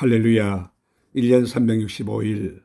할렐루야. 1년 365일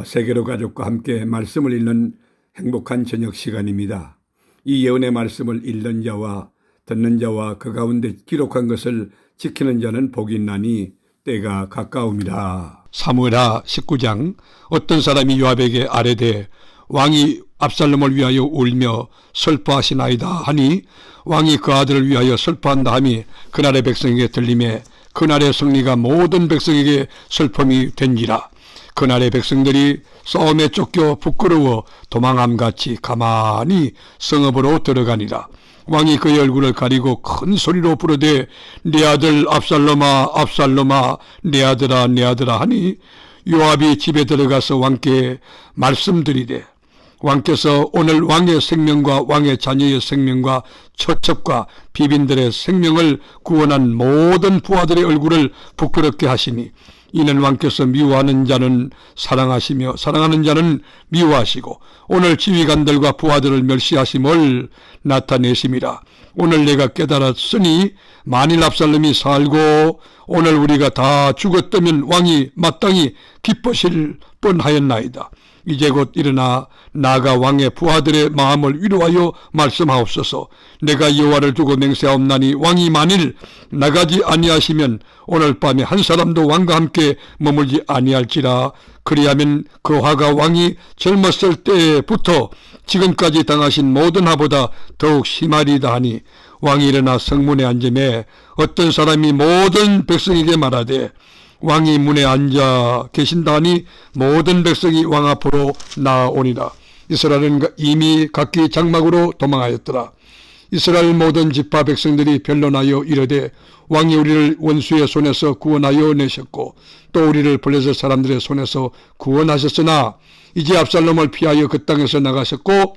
세계로 가족과 함께 말씀을 읽는 행복한 저녁 시간입니다. 이 예언의 말씀을 읽는 자와 듣는 자와 그 가운데 기록한 것을 지키는 자는 복이 있나니 때가 가까움이라. 사무엘하 19장. 어떤 사람이 요압에게 아뢰되 왕이 압살롬을 위하여 울며 슬퍼하시나이다 하니 왕이 그 아들을 위하여 슬퍼한다 함이 그날의 백성에게 들리매 그날의 승리가 모든 백성에게 슬픔이 된지라. 그날의 백성들이 싸움에 쫓겨 부끄러워 도망함같이 가만히 성읍으로 들어가니라. 왕이 그의 얼굴을 가리고 큰 소리로 부르되 내 아들 압살롬아 압살롬아 내 아들아 내 아들아 하니 요압이 집에 들어가서 왕께 말씀드리되 왕께서 오늘 왕의 생명과 왕의 자녀의 생명과 처첩과 비빈들의 생명을 구원한 모든 부하들의 얼굴을 부끄럽게 하시니 이는 왕께서 미워하는 자는 사랑하시며 사랑하는 자는 미워하시고 오늘 지휘관들과 부하들을 멸시하심을 나타내심이라. 오늘 내가 깨달았으니 만일 압살롬이 살고 오늘 우리가 다 죽었다면 왕이 마땅히 기뻐실 뻔하였나이다. 이제 곧 일어나 나가 왕의 부하들의 마음을 위로하여 말씀하옵소서. 내가 여호와를 두고 맹세하옵나니 왕이 만일 나가지 아니하시면 오늘 밤에 한 사람도 왕과 함께 머물지 아니할지라. 그리하면 그 화가 왕이 젊었을 때부터 지금까지 당하신 모든 화보다 더욱 심하리다 하니 왕이 일어나 성문에 앉음에 어떤 사람이 모든 백성에게 말하되 왕이 문에 앉아 계신다 하니 모든 백성이 왕 앞으로 나아오니라. 이스라엘은 이미 각기 장막으로 도망하였더라. 이스라엘 모든 지파 백성들이 변론하여 이르되 왕이 우리를 원수의 손에서 구원하여 내셨고 또 우리를 블레셋 사람들의 손에서 구원하셨으나 이제 압살롬을 피하여 그 땅에서 나가셨고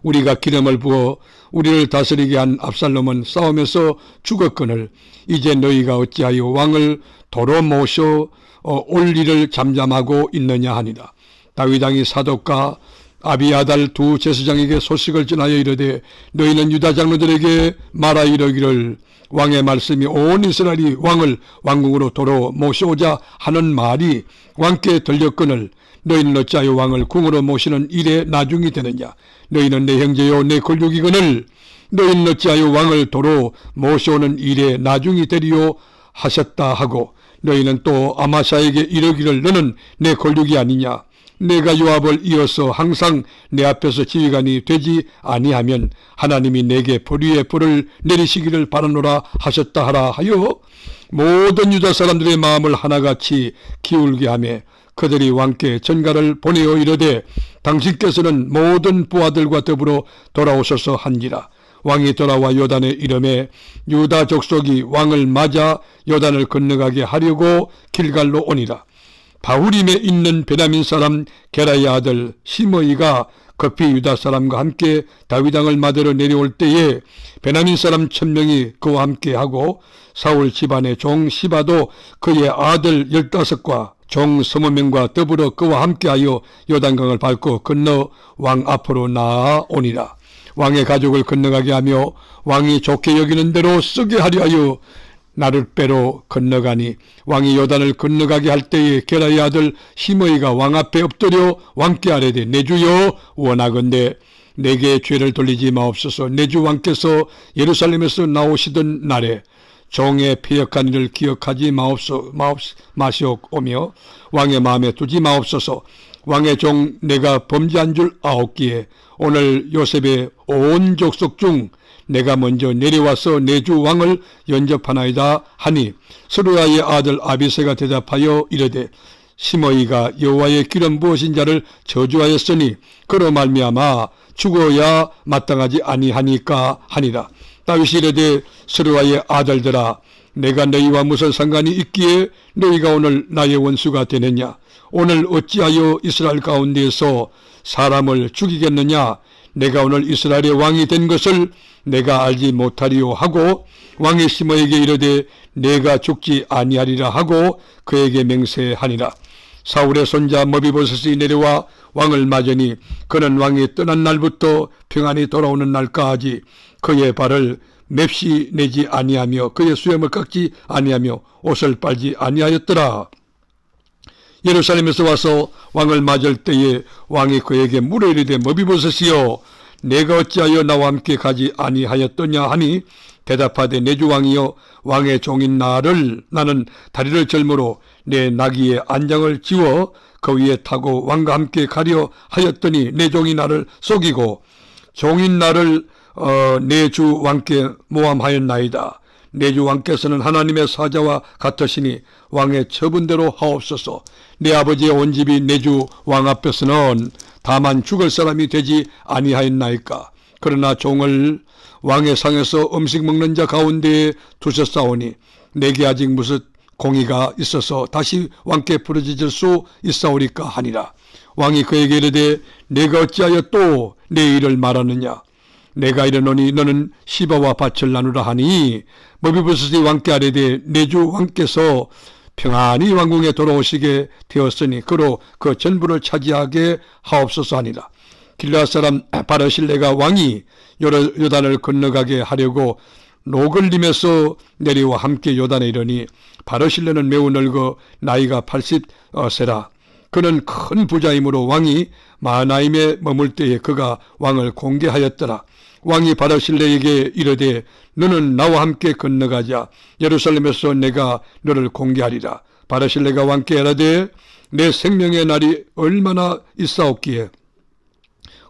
우리가 기름을 부어 우리를 다스리게 한 압살롬은 싸움에서 죽었거늘 이제 너희가 어찌하여 왕을 도로 모셔 올 일을 잠잠하고 있느냐 하니라. 다윗 왕이 사독과 아비아달 두 제사장에게 소식을 전하여 이르되 너희는 유다 장로들에게 말하 이르기를 왕의 말씀이 온 이스라엘이 왕을 왕궁으로 도로 모셔오자 하는 말이 왕께 들렸거늘 너희는 어찌하여 왕을 궁으로 모시는 일에 나중이 되느냐. 너희는 내 형제요 내 골육이거늘 너희는 어찌하여 왕을 도로 모셔오는 일에 나중이 되리요 하셨다 하고 너희는 또 아마샤에게 이르기를 너는 내 골육이 아니냐. 내가 요압을 이어서 항상 내 앞에서 지휘관이 되지 아니하면 하나님이 내게 불의의 불을 내리시기를 바라노라 하셨다 하라 하여 모든 유다 사람들의 마음을 하나같이 기울게 하며 그들이 왕께 전가를 보내어 이르되 당신께서는 모든 부하들과 더불어 돌아오셔서 한지라. 왕이 돌아와 요단에 이르매 유다 족속이 왕을 맞아 요단을 건너가게 하려고 길갈로 오니라. 바후림에 있는 베냐민 사람 게라의 아들 시므이가 급히 유다 사람과 함께 다윗 왕을 맞으러 내려올 때에 베냐민 사람 1000명이 그와 함께하고 사울 집안의 종 시바도 그의 아들 15과 종 20명과 더불어 그와 함께하여 요단강을 밟고 건너 왕 앞으로 나아오니라. 왕의 가족을 건너가게 하며 왕이 좋게 여기는 대로 쓰게 하려 하여 나룻배로 건너가니 왕이 요단을 건너가게 할 때에 게라의 아들 시므이가 왕 앞에 엎드려 왕께 아뢰되 내 주여 원하건대 내게 죄를 돌리지 마옵소서. 내 주 왕께서 예루살렘에서 나오시던 날에 종의 패역한 일을 기억하지 마시오며 왕의 마음에 두지 마옵소서. 왕의 종 내가 범죄한 줄 아옵기에 오늘 요셉의 온 족속 중 내가 먼저 내려와서 내 주 왕을 연접하나이다 하니 스루야의 아들 아비새가 대답하여 이르되 시므이가 여호와의 기름 부으신 자를 저주하였으니 그로 말미암아 죽어야 마땅하지 아니하니까 하니라. 다윗이 이르되 스루야의 아들들아 내가 너희와 무슨 상관이 있기에 너희가 오늘 나의 원수가 되느냐. 오늘 어찌하여 이스라엘 가운데에서 사람을 죽이겠느냐. 내가 오늘 이스라엘의 왕이 된 것을 내가 알지 못하리요 하고 왕이 시므이에게 이르되 내가 죽지 아니하리라 하고 그에게 맹세하니라. 사울의 손자 머비보셋이 내려와 왕을 맞으니 그는 왕이 떠난 날부터 평안히 돌아오는 날까지 그의 발을 맵시 내지 아니하며 그의 수염을 깎지 아니하며 옷을 빨지 아니하였더라. 예루살렘에서 와서 왕을 맞을 때에 왕이 그에게 물어 이르되 머비보셋이여 내가 어찌하여 나와 함께 가지 아니하였더냐 하니 대답하되 내 주 왕이여 왕의 종인 나는 다리를 절므로 내 나귀의 안장을 지워 그 위에 타고 왕과 함께 가려 하였더니 내 종이 나를 속이고 종인 나를 내 주 왕께 모함하였나이다. 내 주 왕께서는 하나님의 사자와 같으시니 왕의 처분대로 하옵소서. 내 아버지의 온 집이 내 주 왕 앞에서는 다만 죽을 사람이 되지 아니하였나이까. 그러나 종을 왕의 상에서 음식 먹는 자 가운데에 두셨사오니 내게 아직 무슨 공의가 있어서 다시 왕께 부르짖을 수 있사오리까 하니라. 왕이 그에게 이르되 내가 어찌하여 또 내 일을 말하느냐. 내가 이르노니 너는 시바와 밭을 나누라 하니 머비보셋이 왕께 아뢰되 내 주 왕께서 평안히 왕궁에 돌아오시게 되었으니 그로 그 전부를 차지하게 하옵소서 하니라. 길르앗 사람 바르실레가 왕이 요단을 건너가게 하려고 노글림에서 내려와 함께 요단에 이르니 바르실레는 매우 늙어 나이가 80세라. 그는 큰 부자이므로 왕이 마하나임에 머물 때에 그가 왕을 공개하였더라. 왕이 바르실레에게 이르되 너는 나와 함께 건너가자. 예루살렘에서 내가 너를 공개하리라. 바르실레가 왕께 이르되 내 생명의 날이 얼마나 있사옵기에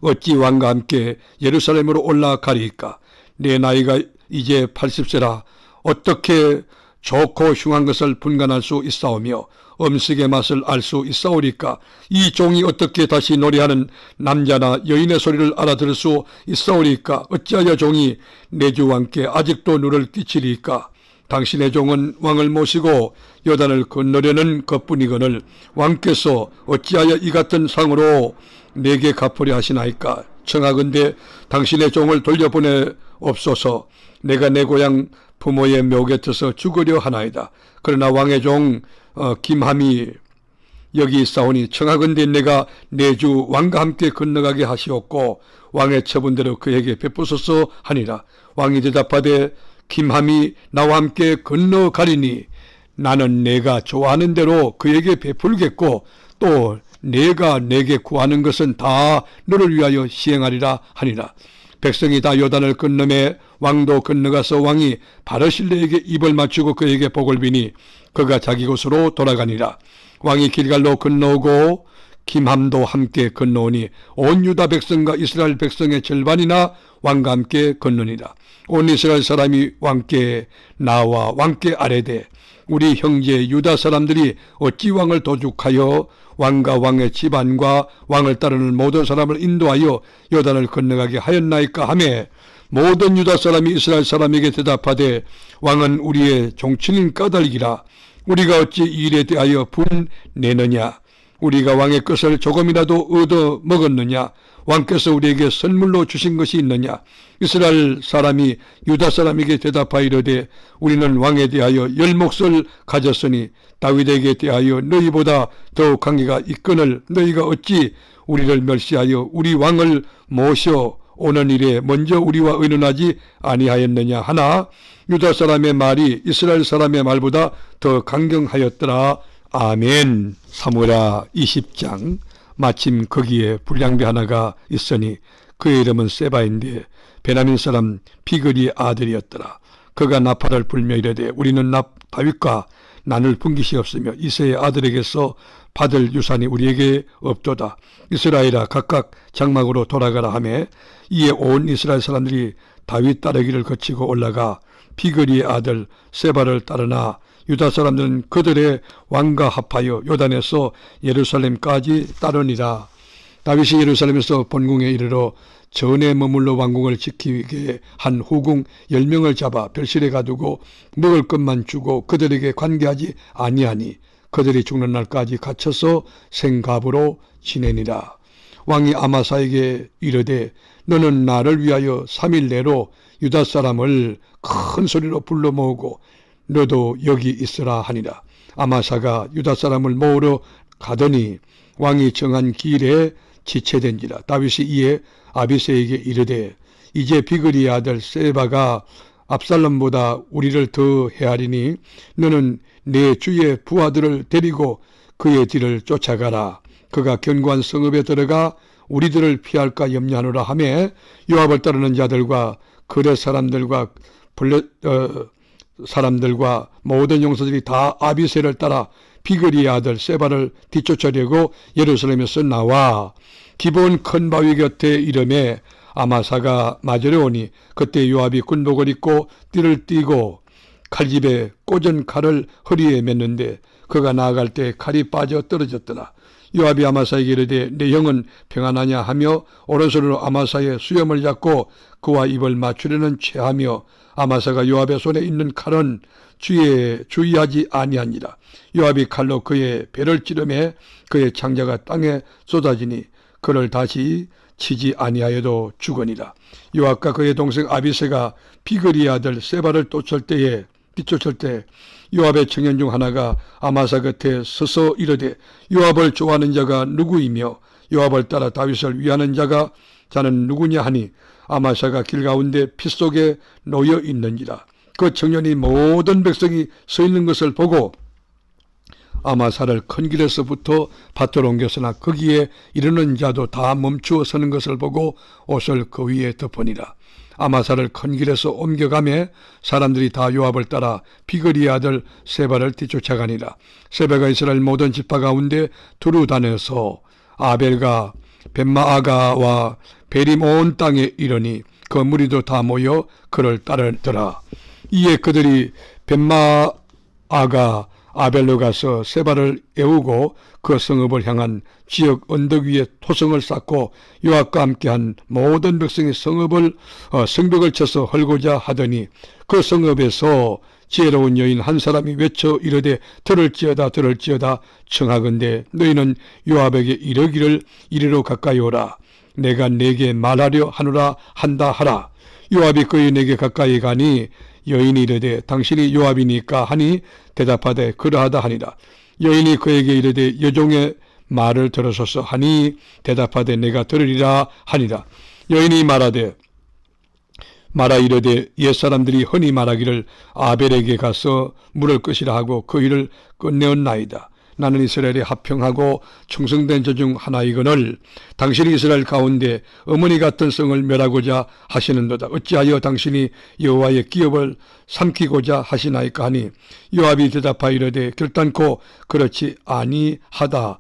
어찌 왕과 함께 예루살렘으로 올라가리이까. 내 나이가 이제 80세라. 어떻게 좋고 흉한 것을 분간할 수 있사오며 음식의 맛을 알 수 있사오리까. 이 종이 어떻게 다시 노래하는 남자나 여인의 소리를 알아들을 수 있사오리까. 어찌하여 종이 내 주 왕께 아직도 누를 끼치리까. 당신의 종은 왕을 모시고 요단을 건너려는 것뿐이거늘 왕께서 어찌하여 이 같은 상으로 내게 갚으려 하시나이까. 청하건대 당신의 종을 돌려보내옵소서. 내가 내 고향 부모의 묘 곁에서 죽으려 하나이다. 그러나 왕의 종 김함이 여기 있사오니 청하건대 내가 내 주 왕과 함께 건너가게 하시옵고 왕의 처분대로 그에게 베푸소서 하니라. 왕이 대답하되 김함이 나와 함께 건너가리니 나는 내가 좋아하는 대로 그에게 베풀겠고 또 내가 내게 구하는 것은 다 너를 위하여 시행하리라 하니라. 백성이 다 요단을 건너매 왕도 건너가서 왕이 바르실레에게 입을 맞추고 그에게 복을 비니 그가 자기 곳으로 돌아가니라. 왕이 길갈로 건너오고 김함도 함께 건너오니 온 유다 백성과 이스라엘 백성의 절반이나 왕과 함께 건너니라. 온 이스라엘 사람이 왕께 나와 왕께 아뢰되 우리 형제 유다 사람들이 어찌 왕을 도둑하여 왕과 왕의 집안과 왕을 따르는 모든 사람을 인도하여 요단을 건너가게 하였나이까 하매 모든 유다 사람이 이스라엘 사람에게 대답하되 왕은 우리의 종친인 까닭이라. 우리가 어찌 이 일에 대하여 분내느냐. 우리가 왕의 것을 조금이라도 얻어 먹었느냐. 왕께서 우리에게 선물로 주신 것이 있느냐. 이스라엘 사람이 유다 사람에게 대답하여 이르되 우리는 왕에 대하여 10몫을 가졌으니 다윗에게 대하여 너희보다 더욱 관계가 있거늘 너희가 어찌 우리를 멸시하여 우리 왕을 모셔 오는 일에 먼저 우리와 의논하지 아니하였느냐 하나 유다 사람의 말이 이스라엘 사람의 말보다 더 강경하였더라. 아멘. 사무엘하 20장. 마침 거기에 불량배 하나가 있으니 그의 이름은 세바인데 베냐민 사람 비글이의 아들이었더라. 그가 나팔을 불며 이르되 우리는 다윗과 나눌 분깃이 없으며 이새의 아들에게서 받을 유산이 우리에게 없도다. 이스라엘아 각각 장막으로 돌아가라 하매 이에 온 이스라엘 사람들이 다윗 따르기를 거치고 올라가 비글이의 아들 세바를 따르나 유다 사람들은 그들의 왕과 합하여 요단에서 예루살렘까지 따르니라. 다윗이 예루살렘에서 본궁에 이르러 전에 머물러 왕궁을 지키게 한 후궁 10명을 잡아 별실에 가두고 먹을 것만 주고 그들에게 관계하지 아니하니 그들이 죽는 날까지 갇혀서 생갑으로 지내니라. 왕이 아마사에게 이르되 너는 나를 위하여 3일 내로 유다 사람을 큰 소리로 불러 모으고 너도 여기 있으라 하니라. 아마사가 유다 사람을 모으러 가더니 왕이 정한 길에 지체된지라. 다윗이 이에 아비새에게 이르되 이제 비글이의 아들 세바가 압살롬보다 우리를 더 헤아리니 너는 내 주의 부하들을 데리고 그의 뒤를 쫓아가라. 그가 견고한 성읍에 들어가 우리들을 피할까 염려하노라 하며 요압을 따르는 자들과 그렛 사람들과 사람들과 모든 용사들이 다 아비새를 따라 비그리의 아들 세바를 뒤쫓으려고 예루살렘에서 나와 기브온 큰 바위 곁에 이름에 아마사가 맞으려 오니 그때 요압이 군복을 입고 띠를 띠고 칼집에 꽂은 칼을 허리에 맸는데 그가 나아갈 때 칼이 빠져 떨어졌더라. 요압이 아마사에게 이르되 내 형은 평안하냐 하며 오른손으로 아마사의 수염을 잡고 그와 입을 맞추려는 체하며 아마사가 요압의 손에 있는 칼은 주의하지 아니하니라. 요압이 칼로 그의 배를 찌르매 그의 창자가 땅에 쏟아지니 그를 다시 치지 아니하여도 죽으니라. 요압과 그의 동생 아비새가 비그리의 아들 세바를 뒤쫓을 때 요압의 청년 중 하나가 아마사 곁에 서서 이르되 요압을 좋아하는 자가 누구이며 요압을 따라 다윗을 위하는 자는 누구냐 하니 아마사가 길 가운데 피 속에 놓여 있는지라. 그 청년이 모든 백성이 서 있는 것을 보고 아마사를 큰 길에서부터 밭으로 옮겼으나 거기에 이르는 자도 다 멈추어 서는 것을 보고 옷을 그 위에 덮으니라. 아마사를 큰 길에서 옮겨가매 사람들이 다 요압을 따라 비그리의 아들 세바를 뒤쫓아가니라. 세바가 이스라엘 모든 지파 가운데 두루 다녀서 아벨과 벳마아가와 베림 온 땅에 이르니 그 무리도 다 모여 그를 따르더라. 이에 그들이 벳마아가 아벨로 가서 세바를 애우고 그 성읍을 향한 지역 언덕 위에 토성을 쌓고 요압과 함께한 모든 백성이 성벽을 쳐서 헐고자 하더니 그 성읍에서 지혜로운 여인 한 사람이 외쳐 이르되 들을지어다 청하건대 너희는 요압에게 이르기를 이리로 가까이 오라. 내가 네게 말하려 하노라 한다 하라. 요압이 그의 내게 가까이 가니 여인이 이르되 당신이 요압이니까 하니 대답하되 그러하다 하니라. 여인이 그에게 이르되 여종의 말을 들으소서 하니 대답하되 내가 들으리라 하니라. 여인이 말하 이르되 옛사람들이 흔히 말하기를 아벨에게 가서 물을 것이라 하고 그 일을 끝내었나이다. 나는 이스라엘에 합평하고 충성된 자 중 하나이거늘 당신이 이스라엘 가운데 어머니 같은 성을 멸하고자 하시는도다. 어찌하여 당신이 여호와의 기업을 삼키고자 하시나이까 하니 요압이 대답하여 이르되 결단코 그렇지 아니하다.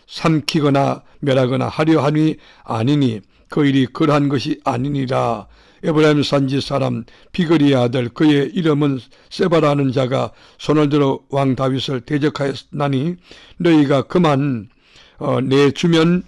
삼키거나 멸하거나 하려 하니 아니니 그 일이 그러한 것이 아니니라. 에브라임 산지 사람 비그리의 아들 그의 이름은 세바라는 자가 손을 들어 왕 다윗을 대적하였나니 너희가 그만 내주면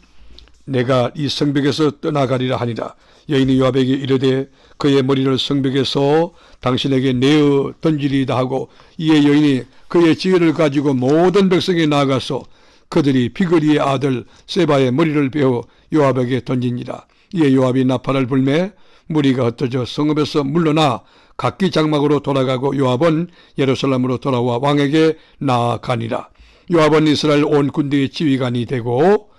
내가 이 성벽에서 떠나가리라 하니라. 여인이 요압에게 이르되 그의 머리를 성벽에서 당신에게 내어 던지리이다 하고 이에 여인이 그의 지혜를 가지고 모든 백성에 나아가서 그들이 비그리의 아들 세바의 머리를 베어 요압에게 던지니라. 이에 요압이 나팔을 불매 무리가 흩어져 성읍에서 물러나 각기 장막으로 돌아가고 요압은 예루살렘으로 돌아와 왕에게 나아가니라. 요압은 이스라엘 온 군대의 지휘관이 되고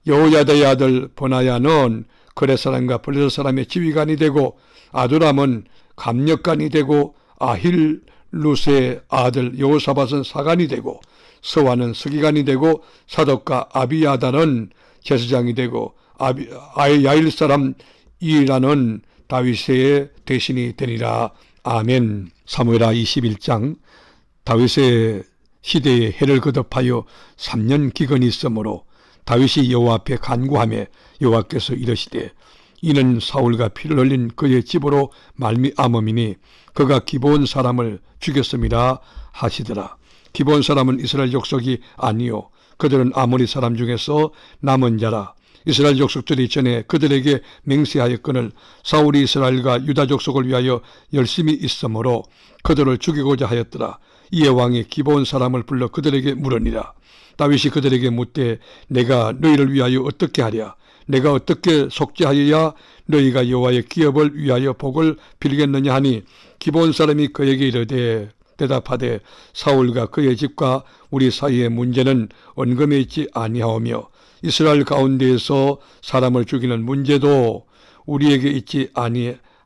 여호야다의 아들 버나야는 그렛 사람과 블레셋 사람의 지휘관이 되고 아두람은 감력관이 되고 아힐루스의 아들 여호사밧은 사관이 되고 서와는 서기관이 되고 사독과 아비야다는 제사장이 되고 야일 사람 이라는 다윗의 대신이 되니라. 아멘. 사무엘하 21장. 다윗의 시대에 해를 거듭하여 3년 기근이 있으므로 다윗이 여호와 앞에 간구하며 여호와께서 이르시되 이는 사울과 피를 흘린 그의 집으로 말미암음이니 그가 기브온 사람을 죽였음이라 하시더라. 기브온 사람은 이스라엘 족속이 아니요 그들은 아모리 사람 중에서 남은 자라. 이스라엘 족속들이 전에 그들에게 맹세하였거늘 사울이 이스라엘과 유다 족속을 위하여 열심히 있으므로 그들을 죽이고자 하였더라. 이에 왕이 기브온 사람을 불러 그들에게 물으니라. 다윗이 그들에게 묻되 내가 너희를 위하여 어떻게 하랴? 내가 어떻게 속죄하여야 너희가 여호와의 기업을 위하여 복을 빌겠느냐 하니 기브온 사람이 그에게 이르되 대답하되 사울과 그의 집과 우리 사이의 문제는 언금에 있지 아니하오며 이스라엘 가운데에서 사람을 죽이는 문제도 우리에게 있지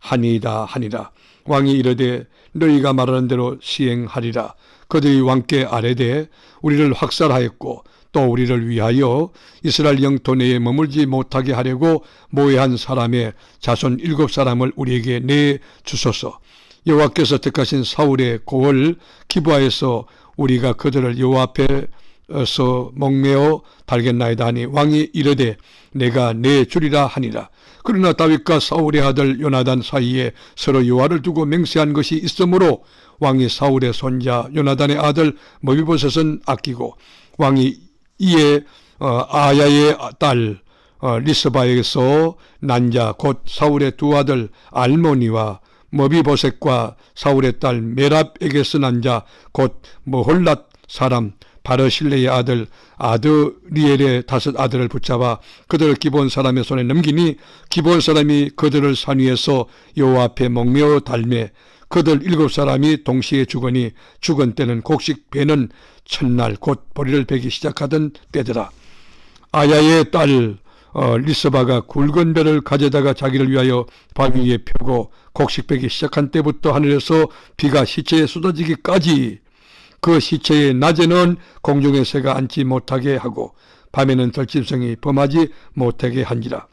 하니이다 하니라. 왕이 이르되 너희가 말하는 대로 시행하리라. 그들이 왕께 아뢰되 우리를 학살하였고 또 우리를 위하여 이스라엘 영토 내에 머물지 못하게 하려고 모해한 사람의 자손 7사람을 우리에게 내주소서. 여호와께서 택하신 사울의 고을 기브아에서 우리가 그들을 여호와 앞에서 목매어 달겠나이다 하니 왕이 이르되 내가 내주리라 하니라. 그러나 다윗과 사울의 아들 요나단 사이에 서로 여호와를 두고 맹세한 것이 있으므로 왕이 사울의 손자 요나단의 아들 머비보셋은 아끼고 왕이 이에 아야의 딸 리스바에게서 난 자 곧 사울의 두 아들 알모니와 머비보셋과 사울의 딸 메랍에게서 난 자 곧 머홀랏 사람 바르실레의 아들 아드리엘의 5 아들을 붙잡아 그들을 기브온 사람의 손에 넘기니 기브온 사람이 그들을 산 위에서 여호와 앞에 목매어 달매 그들 7사람이 동시에 죽으니 죽은 때는 곡식 베는 첫날 곧 보리를 베기 시작하던 때더라. 아야의 딸 리스바가 굵은 배를 가져다가 자기를 위하여 바위 위에 펴고 곡식 베기 시작한 때부터 하늘에서 비가 시체에 쏟아지기까지 그 시체의 낮에는 공중의 새가 앉지 못하게 하고 밤에는 들짐승이 범하지 못하게 한지라.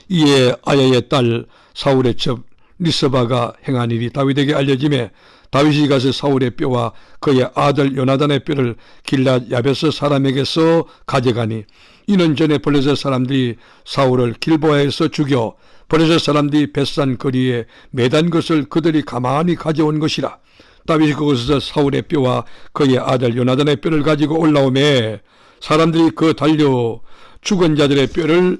이에 아야의 딸 사울의 첩 리스바가 행한 일이 다윗에게 알려지매 다윗이 가서 사울의 뼈와 그의 아들 요나단의 뼈를 길랏 야베스 사람에게서 가져가니 이는 전에 블레셋 사람들이 사울을 길보아에서 죽여 블레셋 사람들이 벳산 거리에 매단 것을 그들이 가만히 가져온 것이라. 다윗이 그곳에서 사울의 뼈와 그의 아들 요나단의 뼈를 가지고 올라오매 사람들이 그 달려 죽은 자들의 뼈를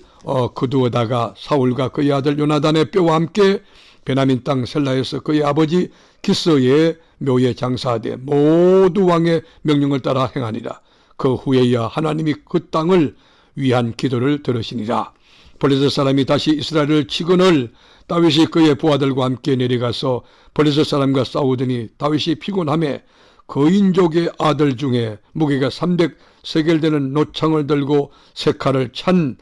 거두어다가 사울과 그의 아들 요나단의 뼈와 함께 베냐민 땅 셀라에서 그의 아버지 기스의 묘에 장사하되 모두 왕의 명령을 따라 행하니라. 그 후에야 하나님이 그 땅을 위한 기도를 들으시니라. 블레셋 사람이 다시 이스라엘을 치거늘 다윗이 그의 부하들과 함께 내려가서 블레셋 사람과 싸우더니 다윗이 피곤하매 거인족의 아들 중에 무게가 300세겔 되는 노창을 들고 세 칼을 찬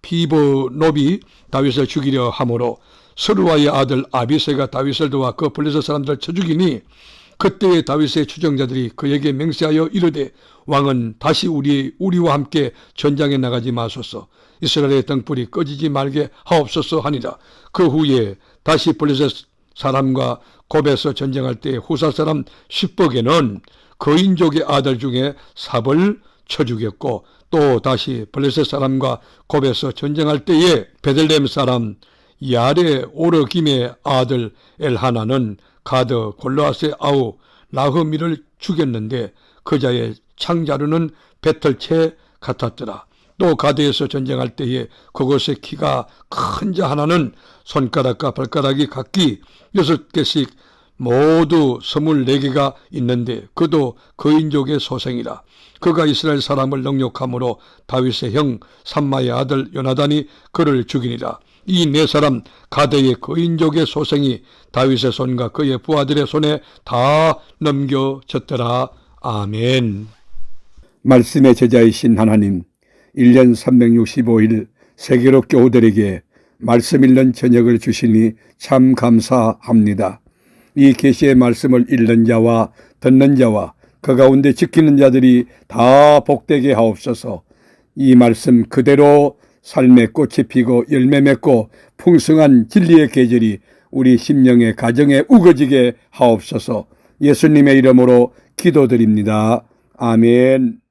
비브노비 다윗을 죽이려 하므로 스루아의 아들 아비새가 다윗을 도와 그 블레셋 사람들을 쳐 죽이니 그때에 다윗의 추정자들이 그에게 맹세하여 이르되 왕은 다시 우리와 함께 전장에 나가지 마소서. 이스라엘의 등불이 꺼지지 말게 하옵소서 하니라. 그 후에 다시 블레셋 사람과 곱에서 전쟁할 때 후사 사람 십벅에는 거인족의 아들 중에 삽을 쳐 죽였고 또 다시 블레셋 사람과 곱에서 전쟁할 때에 베들레헴 사람 야레 오르김의 아들 엘하나는 가드 골로앗의 아우 라흐미를 죽였는데 그 자의 창자루는 배틀채 같았더라. 또 가드에서 전쟁할 때에 그곳의 키가 큰 자 하나는 손가락과 발가락이 각기 6개씩 모두 24개가 있는데 그도 거인족의 소생이라. 그가 이스라엘 사람을 능욕함으로 다윗의 형 삼마의 아들 요나단이 그를 죽이니라. 이 4사람 가드의 거인족의 소생이 다윗의 손과 그의 부하들의 손에 다 넘겨졌더라. 아멘. 말씀의 제자이신 하나님, 1년 365일 세계로 교우들에게 말씀 읽는 저녁을 주시니 참 감사합니다. 이 계시의 말씀을 읽는 자와 듣는 자와 그 가운데 지키는 자들이 다 복되게 하옵소서. 이 말씀 그대로 삶의 꽃이 피고 열매 맺고 풍성한 진리의 계절이 우리 심령의 가정에 우거지게 하옵소서. 예수님의 이름으로 기도드립니다. 아멘.